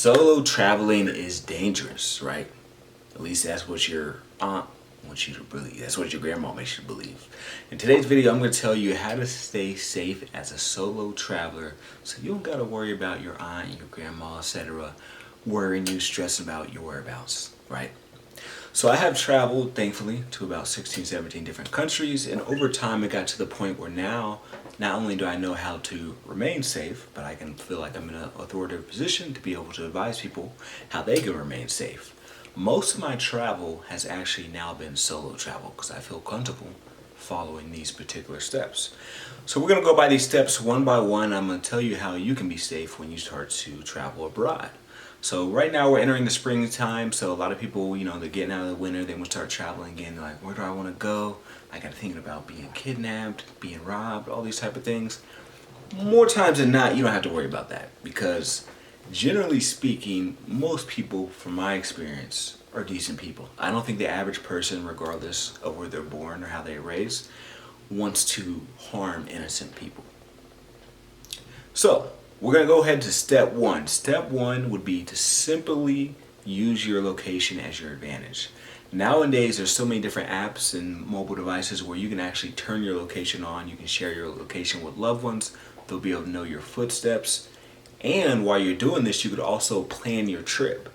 Solo traveling is dangerous, right? At least that's what your aunt wants you to believe. That's what your grandma makes you believe. In today's video, I'm going to tell you how to stay safe as a solo traveler so you don't got to worry about your aunt and your grandma, etc. worrying you, stressing about your whereabouts, right? So I have traveled, thankfully, to about 16, 17 different countries, and over time it got to the point where now, not only do I know how to remain safe, but I can feel like I'm in an authoritative position to be able to advise people how they can remain safe. Most of my travel has actually now been solo travel because I feel comfortable following these particular steps. So we're going to go by these steps one by one. I'm going to tell you how you can be safe when you start to travel abroad. So right now we're entering the springtime, so a lot of people, they're getting out of the winter, they want to start traveling again. They're like, where do I want to go? I got thinking about being kidnapped, being robbed, all these type of things. More times than not, you don't have to worry about that because generally speaking, most people, from my experience, are decent people. I don't think the average person, regardless of where they're born or how they're raised, wants to harm innocent people. So we're going to go ahead to step one. Step one would be to simply use your location as your advantage. Nowadays, there's so many different apps and mobile devices where you can actually turn your location on. You can share your location with loved ones. They'll be able to know your footsteps. And while you're doing this, you could also plan your trip.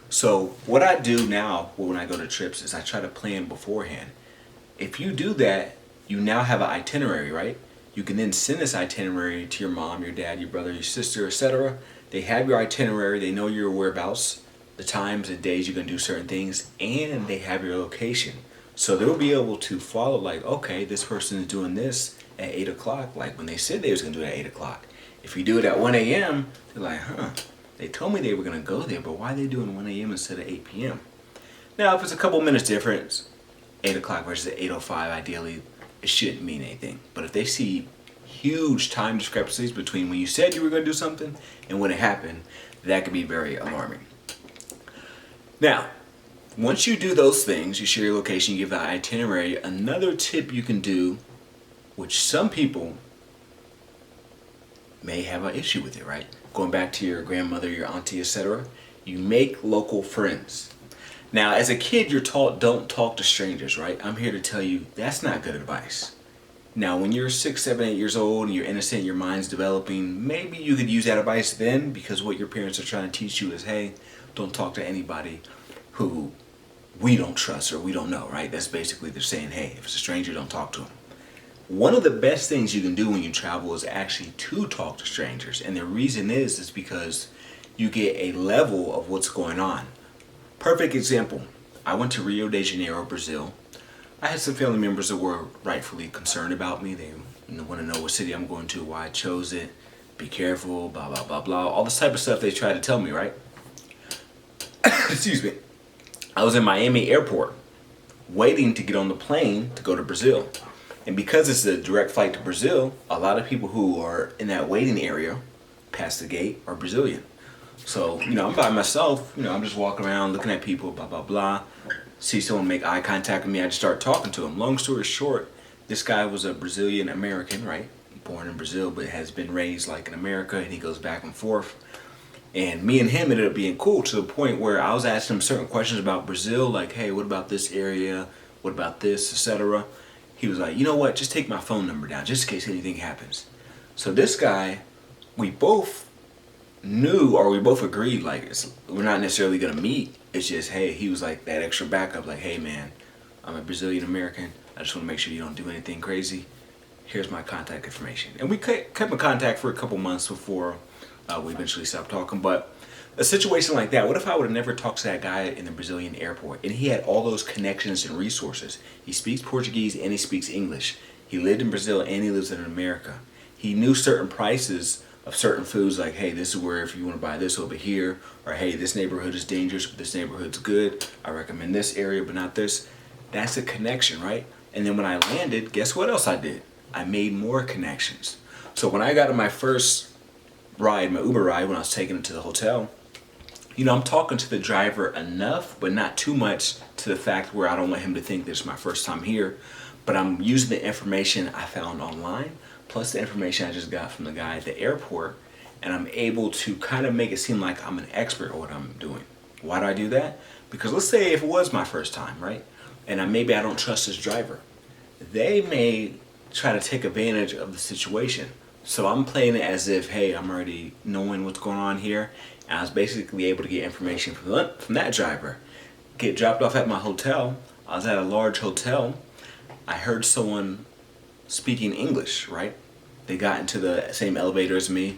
So what I do now when I go to trips is I try to plan beforehand. If you do that, you now have an itinerary, right? You can then send this itinerary to your mom, your dad, your brother, your sister, etc. They have your itinerary, they know your whereabouts, the times and days you're going to do certain things, and they have your location. So they'll be able to follow, like, okay, this person is doing this at 8 o'clock, like when they said they was going to do it at 8 o'clock. If you do it at 1 a.m., they're like, they told me they were going to go there, but why are they doing 1 a.m. instead of 8 p.m.? Now, if it's a couple minutes difference, 8 o'clock versus 8:05, ideally, it shouldn't mean anything. But if they see huge time discrepancies between when you said you were going to do something and when it happened, that could be very alarming. Now, once you do those things, you share your location, you give the itinerary, another tip you can do, which some people may have an issue with it, right? Going back to your grandmother, your auntie, etc., you make local friends. Now, as a kid, you're taught don't talk to strangers, right? I'm here to tell you that's not good advice. Now, when you're 6, 7, 8 years old and you're innocent, your mind's developing, maybe you could use that advice then because what your parents are trying to teach you is, hey, don't talk to anybody who we don't trust or we don't know, right? That's basically they're saying, hey, if it's a stranger, don't talk to them. One of the best things you can do when you travel is actually to talk to strangers. And the reason is because you get a level of what's going on. Perfect example. I went to Rio de Janeiro, Brazil. I had some family members that were rightfully concerned about me. They want to know what city I'm going to, why I chose it, be careful, blah, blah, blah, blah. All this type of stuff they try to tell me, right? Excuse me. I was in Miami airport waiting to get on the plane to go to Brazil. And because it's a direct flight to Brazil, a lot of people who are in that waiting area past the gate are Brazilian. So, I'm by myself, I'm just walking around looking at people, blah, blah, blah. See someone make eye contact with me, I just start talking to him. Long story short, this guy was a Brazilian American, right? Born in Brazil, but has been raised like in America, and he goes back and forth. And me and him ended up being cool to the point where I was asking him certain questions about Brazil, like, hey, what about this area? What about this, etc. He was like, you know what, just take my phone number down, just in case anything happens. So this guy, we both knew, or we both agreed, like, we're not necessarily going to meet. It's just, hey, he was like that extra backup, like, hey, man, I'm a Brazilian American. I just want to make sure you don't do anything crazy. Here's my contact information. And we kept in contact for a couple months before we eventually stopped talking. But a situation like that, what if I would have never talked to that guy in the Brazilian airport and he had all those connections and resources? He speaks Portuguese and he speaks English. He lived in Brazil and he lives in America. He knew certain prices of certain foods, like, hey, this is where if you want to buy this over here, or hey, this neighborhood is dangerous, but this neighborhood's good. I recommend this area, but not this. That's a connection, right? And then when I landed, guess what else I did? I made more connections. So when I got on my first ride, my Uber ride, when I was taking it to the hotel, I'm talking to the driver enough, but not too much to the fact where I don't want him to think this is my first time here. But I'm using the information I found online, plus the information I just got from the guy at the airport, and I'm able to kind of make it seem like I'm an expert at what I'm doing. Why do I do that? Because let's say if it was my first time, right? And maybe I don't trust this driver. They may try to take advantage of the situation. So I'm playing it as if, hey, I'm already knowing what's going on here. And I was basically able to get information from that driver. Get dropped off at my hotel. I was at a large hotel. I heard someone speaking English, right? They got into the same elevator as me.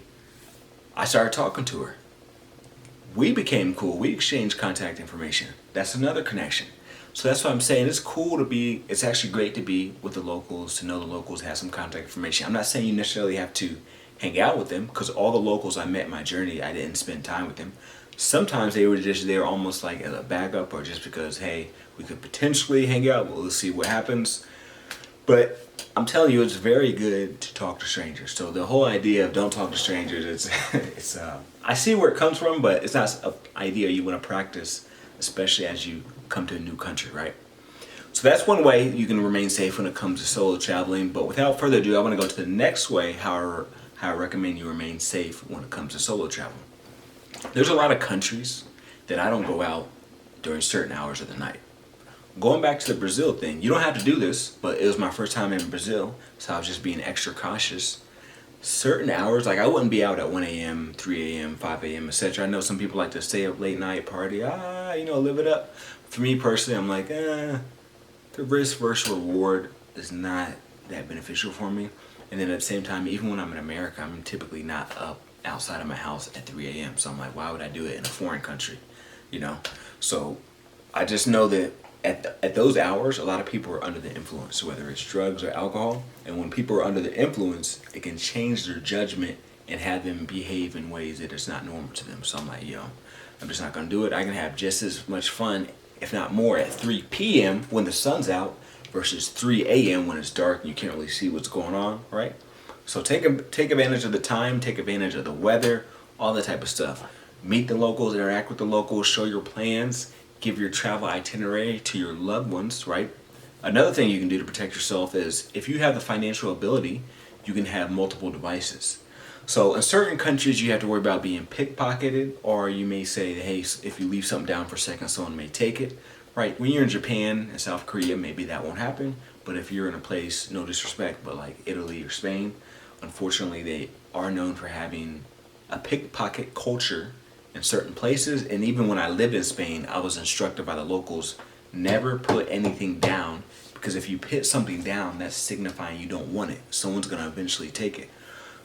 I started talking to her. We became cool. We exchanged contact information. That's another connection. So that's what I'm saying. It's actually great to be with the locals, to know the locals, have some contact information. I'm not saying you necessarily have to hang out with them, because all the locals I met in my journey, I didn't spend time with them. Sometimes they were just there almost like as a backup, or just because, hey, we could potentially hang out. Well, let's see what happens. But I'm telling you, it's very good to talk to strangers. So the whole idea of don't talk to strangers, I see where it comes from, but it's not an idea you want to practice, especially as you come to a new country, right? So that's one way you can remain safe when it comes to solo traveling. But without further ado, I want to go to the next way, how I recommend you remain safe when it comes to solo travel. There's a lot of countries that I don't go out during certain hours of the night. Going back to the Brazil thing, you don't have to do this, but it was my first time in Brazil, so I was just being extra cautious. Certain hours, like I wouldn't be out at 1 a.m., 3 a.m., 5 a.m., etc. I know some people like to stay up late night, party, live it up. For me personally, I'm like, the risk versus reward is not that beneficial for me. And then at the same time, even when I'm in America, I'm typically not up outside of my house at 3 a.m. So I'm like, why would I do it in a foreign country? So I just know that at those hours, a lot of people are under the influence, whether it's drugs or alcohol. And when people are under the influence, it can change their judgment and have them behave in ways that it's not normal to them. So I'm like, I'm just not going to do it. I can have just as much fun, if not more, at 3 p.m. when the sun's out versus 3 a.m. when it's dark and you can't really see what's going on, right? So take advantage of the time, take advantage of the weather, all that type of stuff. Meet the locals, interact with the locals, show your plans, give your travel itinerary to your loved ones, right? Another thing you can do to protect yourself is if you have the financial ability, you can have multiple devices. So in certain countries, you have to worry about being pickpocketed, or you may say, hey, if you leave something down for a second, someone may take it, right? When you're in Japan and South Korea, maybe that won't happen. But if you're in a place, no disrespect, but like Italy or Spain, unfortunately, they are known for having a pickpocket culture in certain places. And even when I lived in Spain, I was instructed by the locals, never put anything down, because if you put something down, that's signifying you don't want it. Someone's going to eventually take it.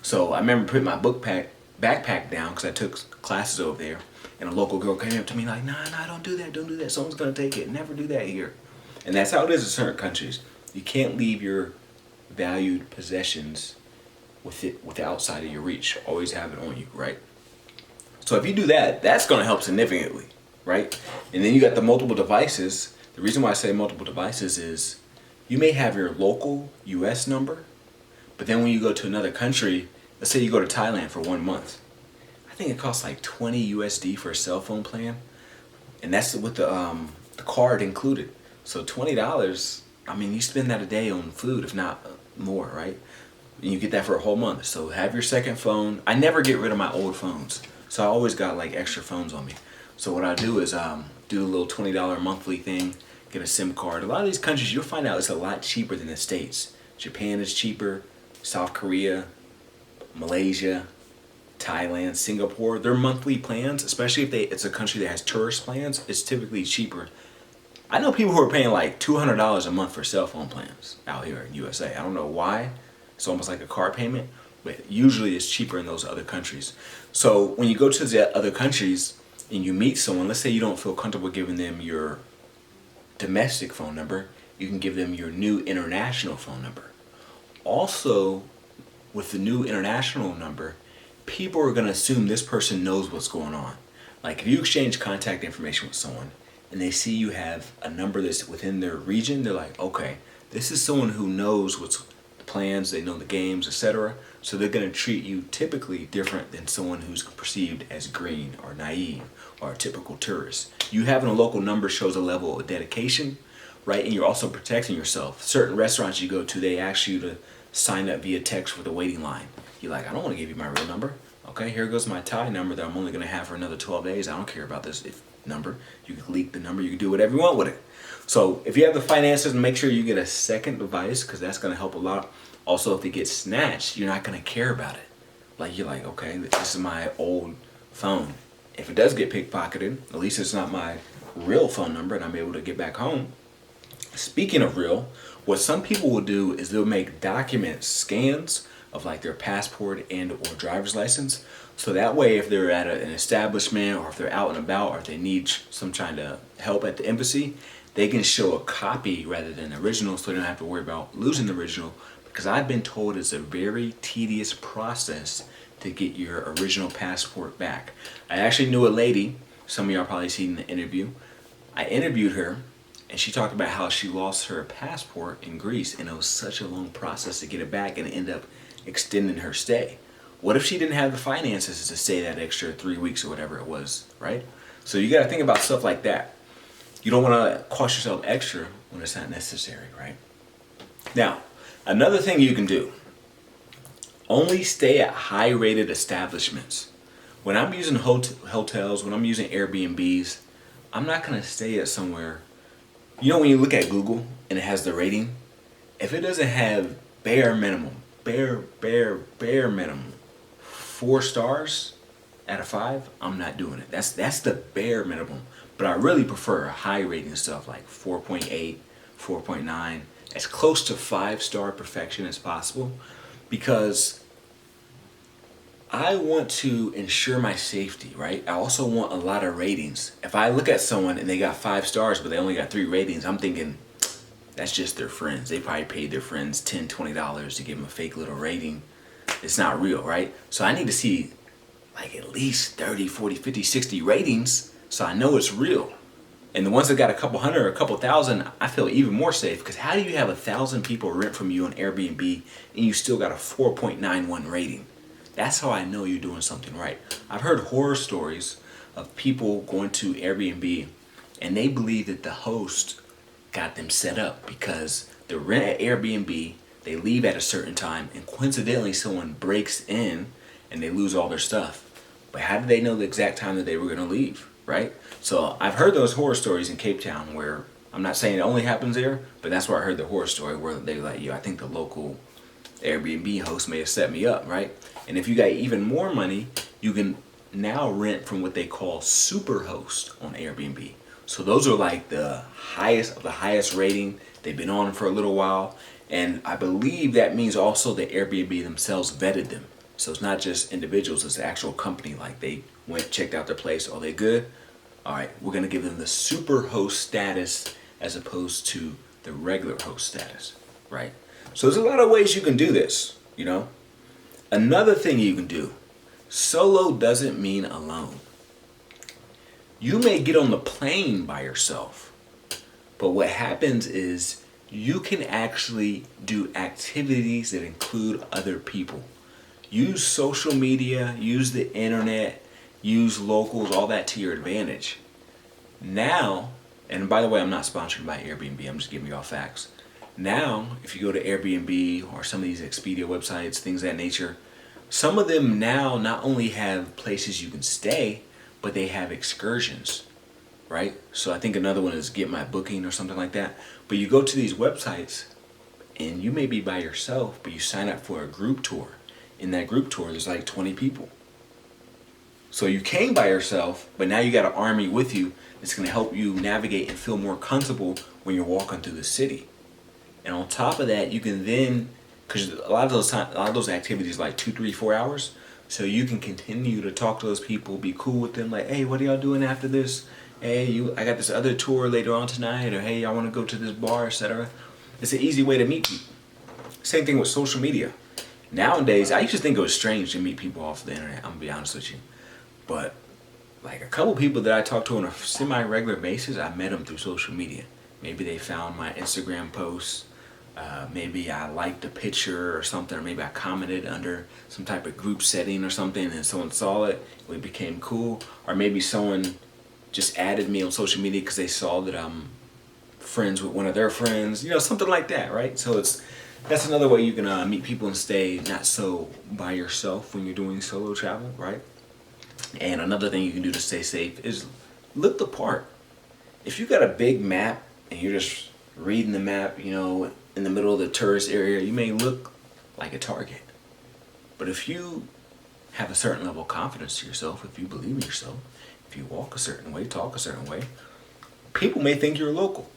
So I remember putting my backpack down because I took classes over there, and a local girl came up to me like, nah, don't do that. Someone's going to take it. Never do that here. And that's how it is in certain countries. You can't leave your valued possessions with outside of your reach. Always have it on you, right? So if you do that, that's going to help significantly, right? And then you got the multiple devices. The reason why I say multiple devices is you may have your local US number, but then when you go to another country, let's say you go to Thailand for 1 month, I think it costs like 20 USD for a cell phone plan, and that's with the card included. So $20, you spend that a day on food, if not more, right? And you get that for a whole month. So have your second phone. I never get rid of my old phones, so I always got like extra phones on me. So what I do is do a little $20 monthly thing, get a SIM card. A lot of these countries, you'll find out it's a lot cheaper than the States. Japan is cheaper, South Korea, Malaysia, Thailand, Singapore. Their monthly plans, especially if it's a country that has tourist plans, it's typically cheaper. I know people who are paying like $200 a month for cell phone plans out here in USA. I don't know why. It's almost like a car payment, but usually it's cheaper in those other countries. So when you go to the other countries and you meet someone, let's say you don't feel comfortable giving them your domestic phone number, you can give them your new international phone number. Also, with the new international number, people are going to assume this person knows what's going on. Like if you exchange contact information with someone and they see you have a number that's within their region, they're like, okay, this is someone who knows what's the plans, they know the games, etc. So they're going to treat you typically different than someone who's perceived as green or naive or a typical tourist. You having a local number shows a level of dedication, right? And you're also protecting yourself. Certain restaurants you go to, they ask you to sign up via text for the waiting line. You're like, I don't want to give you my real number. Okay, here goes my tie number that I'm only going to have for another 12 days. I don't care about this number. You can leak the number. You can do whatever you want with it. So if you have the finances, make sure you get a second device because that's going to help a lot. Also, if it gets snatched, you're not going to care about it. Like, you're like, okay, this is my old phone. If it does get pickpocketed, at least it's not my real phone number and I'm able to get back home. Speaking of real, what some people will do is they'll make document scans of like their passport and or driver's license. So that way if they're at an establishment or if they're out and about or if they need some kind of help at the embassy, they can show a copy rather than the original so they don't have to worry about losing the original, because I've been told it's a very tedious process to get your original passport back. I actually knew a lady, some of y'all probably seen the interview. I interviewed her and she talked about how she lost her passport in Greece and it was such a long process to get it back and it ended up extending her stay. What if she didn't have the finances to stay that extra 3 weeks or whatever it was, right? So you got to think about stuff like that. You don't want to cost yourself extra when it's not necessary, right? Now, another thing you can do, only stay at high rated establishments. When I'm using hotels, when I'm using Airbnbs, I'm not going to stay at somewhere. You know when you look at Google and it has the rating? If it doesn't have bare minimum, bare minimum, 4 stars out of 5, I'm not doing it. That's the bare minimum. But I really prefer high rating stuff like 4.8, 4.9, as close to 5-star perfection as possible, because I want to ensure my safety, right? I also want a lot of ratings. If I look at someone and they got 5 stars but they only got 3 ratings, I'm thinking that's just their friends. They probably paid their friends $10, $20 to give them a fake little rating. It's not real, right? So I need to see like at least 30, 40, 50, 60 ratings so I know it's real. And the ones that got a couple hundred or a couple thousand, I feel even more safe, because how do you have 1,000 people rent from you on Airbnb and you still got a 4.91 rating? That's how I know you're doing something right. I've heard horror stories of people going to Airbnb and they believe that the host got them set up because they rent at Airbnb, they leave at a certain time, and coincidentally someone breaks in and they lose all their stuff. But how did they know the exact time that they were going to leave, right? So I've heard those horror stories in Cape Town where, I'm not saying it only happens there, but that's where I heard the horror story where they were like, yo, I think the local Airbnb host may have set me up, right? And if you got even more money, you can now rent from what they call Superhost on Airbnb. So those are like the highest of the highest rating. They've been on for a little while. And I believe that means also the Airbnb themselves vetted them. So it's not just individuals, it's the actual company. Like they went, checked out their place. Are they good? All right, we're going to give them the Superhost status as opposed to the regular host status, right? So there's a lot of ways you can do this, you know. Another thing you can do, solo doesn't mean alone. You may get on the plane by yourself, but what happens is you can actually do activities that include other people. Use social media, use the internet, use locals, all that to your advantage. Now, and by the way, I'm not sponsored by Airbnb, I'm just giving you all facts. Now, if you go to Airbnb or some of these Expedia websites, things of that nature, some of them now not only have places you can stay, but they have excursions, right? So I think another one is Get My Booking or something like that. But you go to these websites and you may be by yourself, but you sign up for a group tour. In that group tour, there's like 20 people. So you came by yourself, but now you got an army with you that's going to help you navigate and feel more comfortable when you're walking through the city. And on top of that, you can then, because a lot of those activities like 2, 3, 4 hours, so you can continue to talk to those people, be cool with them, like, hey, what are y'all doing after this? Hey, I got this other tour later on tonight, or hey, y'all want to go to this bar, etc. It's an easy way to meet people. Same thing with social media. Nowadays, I used to think it was strange to meet people off the internet, I'm gonna be honest with you. But like a couple people that I talk to on a semi-regular basis, I met them through social media. Maybe they found my Instagram posts. Maybe I liked a picture or something, or maybe I commented under some type of group setting or something and someone saw it, we became cool. Or maybe someone just added me on social media because they saw that I'm friends with one of their friends, you know, something like that, right? So That's another way you can meet people and stay not so by yourself when you're doing solo travel, right? And another thing you can do to stay safe is look the part. If you got a big map and you're just reading the map, in the middle of the tourist area, you may look like a target. But if you have a certain level of confidence to yourself, if you believe in yourself, if you walk a certain way, talk a certain way, people may think you're local.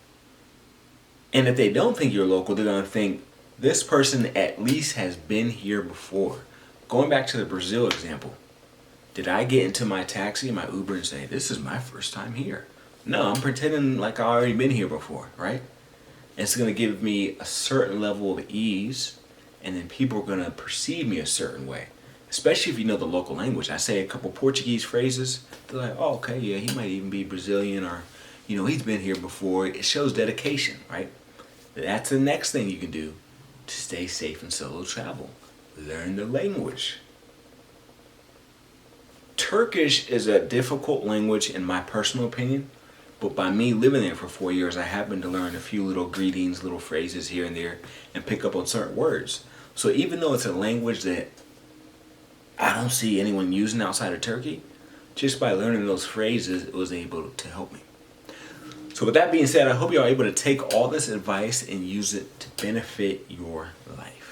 And if they don't think you're local, they're going to think this person at least has been here before. Going back to the Brazil example, did I get into my taxi, my Uber, and say, this is my first time here? No, I'm pretending like I've already been here before, right? It's going to give me a certain level of ease, and then people are going to perceive me a certain way, especially if you know the local language. I say a couple Portuguese phrases, they're like, oh, okay, yeah, he might even be Brazilian, or, he's been here before. It shows dedication, right? That's the next thing you can do to stay safe in solo travel. Learn the language. Turkish is a difficult language in my personal opinion, but by me living there for 4 years, I happened to learn a few little greetings, little phrases here and there, and pick up on certain words. So even though it's a language that I don't see anyone using outside of Turkey, just by learning those phrases, it was able to help me. So with that being said, I hope you're able to take all this advice and use it to benefit your life.